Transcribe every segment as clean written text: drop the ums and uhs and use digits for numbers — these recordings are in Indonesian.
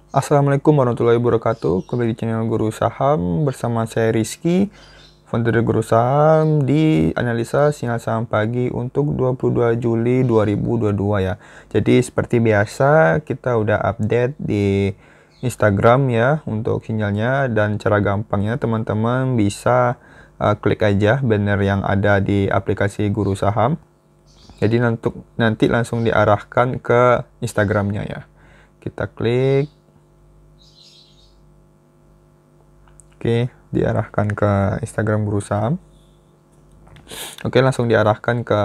Assalamualaikum warahmatullahi wabarakatuh. Kembali di channel Guru Saham bersama saya Rizky, founder Guru Saham di analisa sinyal saham pagi untuk 22 Juli 2022 ya. Jadi seperti biasa kita udah update di Instagram ya untuk sinyalnya, dan cara gampangnya teman-teman bisa klik aja banner yang ada di aplikasi Guru Saham. Jadi nanti langsung diarahkan ke Instagramnya ya. Kita klik. Oke, diarahkan ke Instagram Guru Saham. Oke, langsung diarahkan ke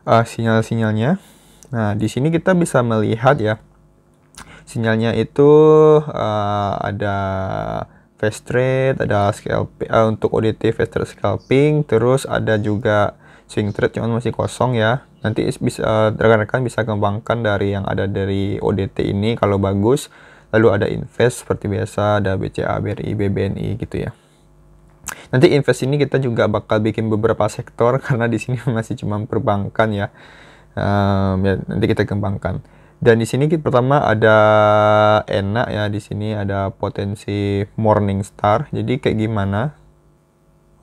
sinyal-sinyalnya. Nah, di sini kita bisa melihat ya, sinyalnya itu ada fast trade, ada scalping untuk ODT fast trade scalping, terus ada juga swing trade cuman masih kosong ya. Nanti bisa rekan-rekan bisa kembangkan dari yang ada dari ODT ini kalau bagus. Lalu ada invest seperti biasa, ada BCA, BRI, BBNI gitu ya. Nanti invest ini kita juga bakal bikin beberapa sektor karena di sini masih cuma perbankan ya. Ya, nanti kita kembangkan. Dan di sini pertama ada enak ya, di sini ada potensi Morningstar. Jadi kayak gimana?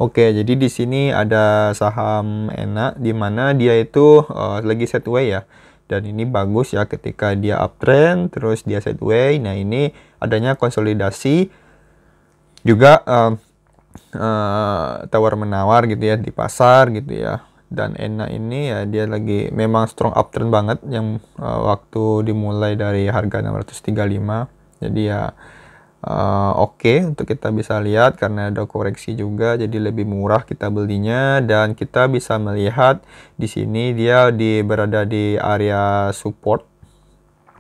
Oke, jadi di sini ada saham enak di mana dia itu lagi sideways ya. Dan ini bagus ya ketika dia uptrend terus dia sideways. Nah, ini adanya konsolidasi juga tawar menawar gitu ya di pasar gitu ya. Dan enak ini ya dia lagi memang strong uptrend banget yang waktu dimulai dari harga 635. Jadi ya oke, untuk kita bisa lihat karena ada koreksi juga jadi lebih murah kita belinya, dan kita bisa melihat di sini dia berada di area support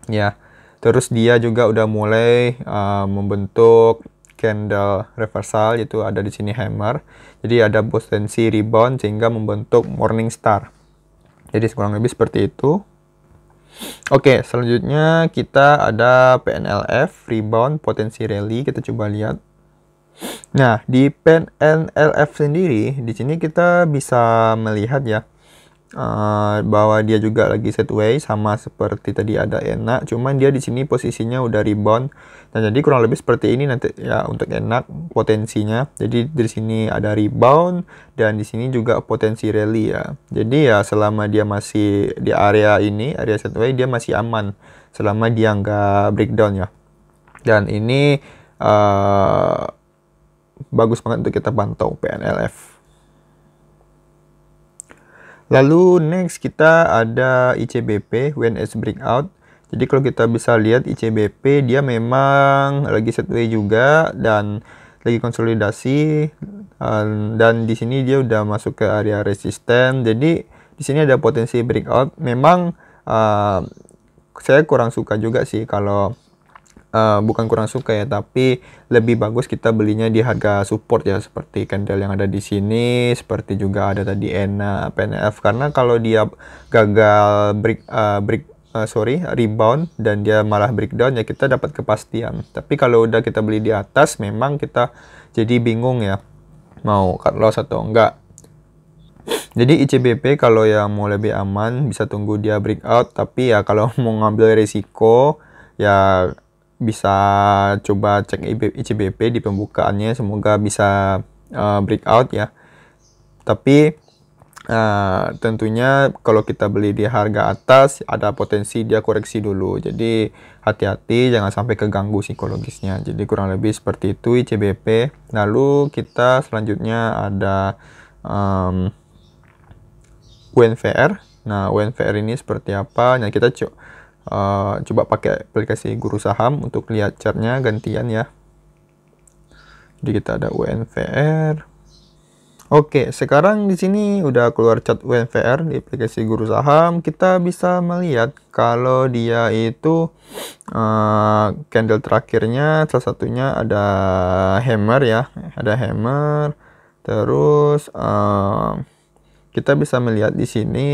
ya. Terus dia juga udah mulai membentuk candle reversal, itu ada di sini hammer. Jadi ada potensi rebound sehingga membentuk Morningstar. Jadi kurang lebih seperti itu. Oke, selanjutnya kita ada PNLF, rebound, potensi rally. Kita coba lihat. Nah, di PNLF sendiri, di sini kita bisa melihat ya, bahwa dia juga lagi sideways sama seperti tadi ada enak, cuman dia di sini posisinya udah rebound. Dan jadi kurang lebih seperti ini nanti ya untuk enak potensinya. Jadi di sini ada rebound dan di sini juga potensi rally ya. Jadi ya selama dia masih di area ini, area sideways, dia masih aman selama dia nggak breakdown ya. Dan ini bagus banget untuk kita pantau PNLF. Lalu next kita ada ICBP WNS breakout. Jadi kalau kita bisa lihat ICBP dia memang lagi sideways juga dan lagi konsolidasi, dan di sini dia udah masuk ke area resisten. Jadi di sini ada potensi breakout. Memang saya kurang suka juga sih kalau bukan kurang suka ya, tapi lebih bagus kita belinya di harga support ya, seperti candle yang ada di sini, seperti juga ada tadi ENA, PNF. Karena kalau dia gagal rebound dan dia malah breakdown ya, kita dapat kepastian. Tapi kalau udah kita beli di atas, memang kita jadi bingung ya, mau cut loss atau enggak. Jadi ICBP kalau yang mau lebih aman bisa tunggu dia breakout, tapi ya kalau mau ngambil risiko ya bisa coba cek ICBP di pembukaannya, semoga bisa breakout ya. Tapi tentunya kalau kita beli di harga atas ada potensi dia koreksi dulu, jadi hati-hati jangan sampai keganggu psikologisnya. Jadi kurang lebih seperti itu ICBP. Lalu kita selanjutnya ada UNVR. Nah, UNVR ini seperti apa? Nah, kita coba pakai aplikasi Guru Saham untuk lihat chartnya gantian ya. Jadi kita ada UNVR. Oke, sekarang di sini udah keluar chart UNVR di aplikasi Guru Saham. Kita bisa melihat kalau dia itu candle terakhirnya salah satunya ada hammer ya, ada hammer. Terus kita bisa melihat di sini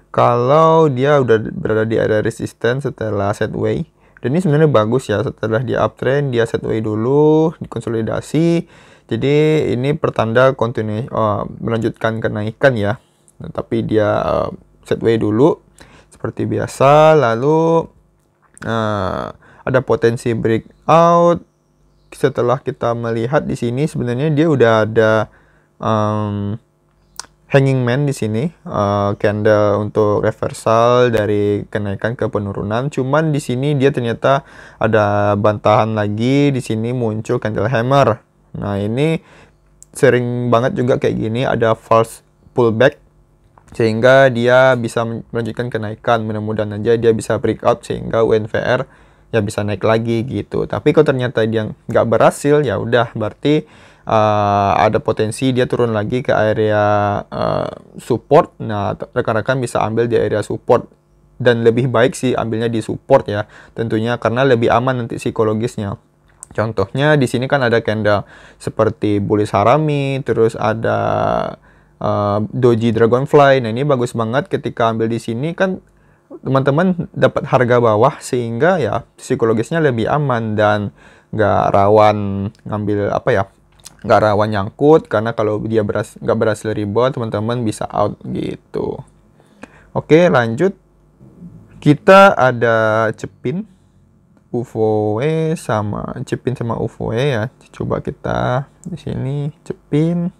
kalau dia udah berada di area resisten setelah sideways. Dan ini sebenarnya bagus ya, setelah dia uptrend dia sideways dulu, dikonsolidasi. Jadi ini pertanda melanjutkan kenaikan ya. Nah, tapi dia sideways dulu seperti biasa. Lalu ada potensi breakout. Setelah kita melihat di sini sebenarnya dia udah ada hanging man di sini, candle untuk reversal dari kenaikan ke penurunan. Cuman di sini dia ternyata ada bantahan lagi, di sini muncul candle hammer. Nah, ini sering banget juga kayak gini, ada false pullback sehingga dia bisa melanjutkan kenaikan. Mudah-mudahan aja dia bisa breakout sehingga UNVR ya bisa naik lagi gitu. Tapi kalau ternyata dia nggak berhasil, ya udah berarti ada potensi dia turun lagi ke area support. Nah, rekan-rekan bisa ambil di area support, dan lebih baik sih ambilnya di support ya, tentunya karena lebih aman nanti psikologisnya. Contohnya di sini kan ada candle seperti bullish harami, terus ada doji dragonfly. Nah, ini bagus banget ketika ambil di sini kan teman-teman dapat harga bawah sehingga ya psikologisnya lebih aman dan nggak rawan ngambil nggak rawan nyangkut, karena kalau dia nggak berhasil rebound teman-teman bisa out gitu. Oke, lanjut. Kita ada cepin UVW sama UVW ya. Coba kita di sini cepin.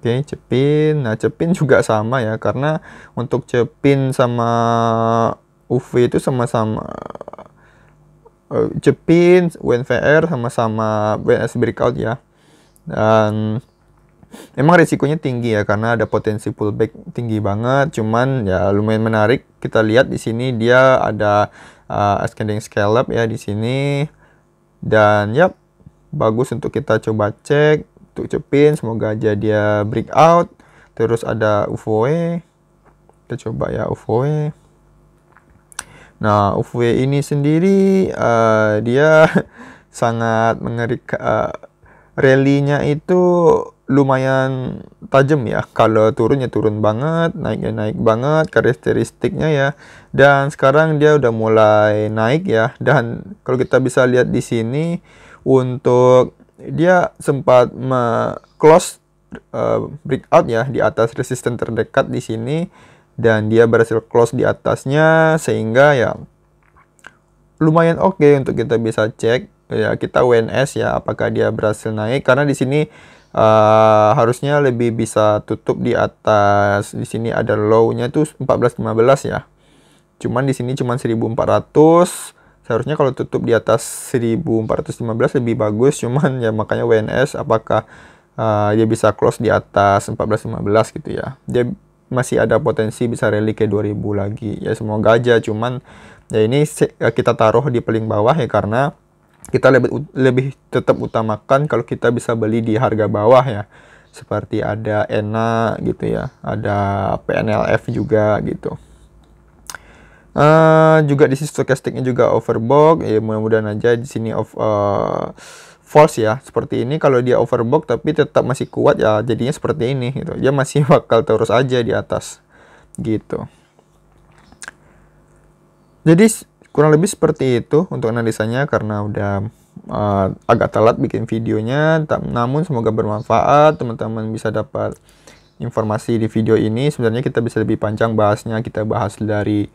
Oke, cepin. Nah, cepin juga sama ya, karena untuk cepin sama UV itu sama-sama cepin, UNVR sama-sama WNS breakout ya. Dan emang risikonya tinggi ya, karena ada potensi pullback tinggi banget. Cuman ya lumayan menarik. Kita lihat di sini dia ada ascending scallop ya di sini. Dan yap, bagus untuk kita coba cek untuk cepin. Semoga aja dia breakout. Terus ada UVW. Kita coba ya UVW. Nah, UVW ini sendiri dia sangat mengerikan. Rally-nya itu lumayan tajam ya. Kalau turunnya turun banget, naiknya naik banget karakteristiknya ya. Dan sekarang dia udah mulai naik ya. Dan kalau kita bisa lihat di sini, untuk dia sempat close breakout ya di atas resisten terdekat di sini, dan dia berhasil close di atasnya sehingga ya lumayan oke untuk kita bisa cek ya, kita WNS ya apakah dia berhasil naik, karena di sini harusnya lebih bisa tutup di atas. Di sini ada low-nya tuh 14.15 ya. Cuman di sini cuman 1.400. Seharusnya kalau tutup di atas 1.415 lebih bagus. Cuman ya makanya WNS apakah dia bisa close di atas 14.15 gitu ya. Dia masih ada potensi bisa rally ke 2000 lagi ya, semoga aja. Cuman ya ini kita taruh di paling bawah ya, karena kita lebih tetap utamakan kalau kita bisa beli di harga bawah ya, seperti ada ENA gitu ya, ada PNLF juga gitu. Juga di sisi stokastiknya juga overbought ya, mudah-mudahan aja di sini false ya, seperti ini. Kalau dia overbought tapi tetap masih kuat ya, jadinya seperti ini gitu, dia masih bakal terus aja di atas gitu. Jadi kurang lebih seperti itu untuk analisanya, karena udah agak telat bikin videonya. Namun semoga bermanfaat, teman-teman bisa dapat informasi di video ini. Sebenarnya kita bisa lebih panjang bahasnya, kita bahas dari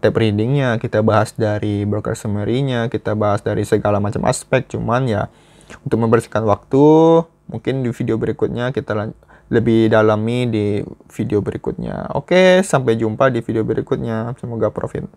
tape readingnya, kita bahas dari broker summary-nya, kita bahas dari segala macam aspek. Cuman ya untuk membersihkan waktu, mungkin di video berikutnya kita lebih dalami di video berikutnya. Oke, sampai jumpa di video berikutnya. Semoga profit.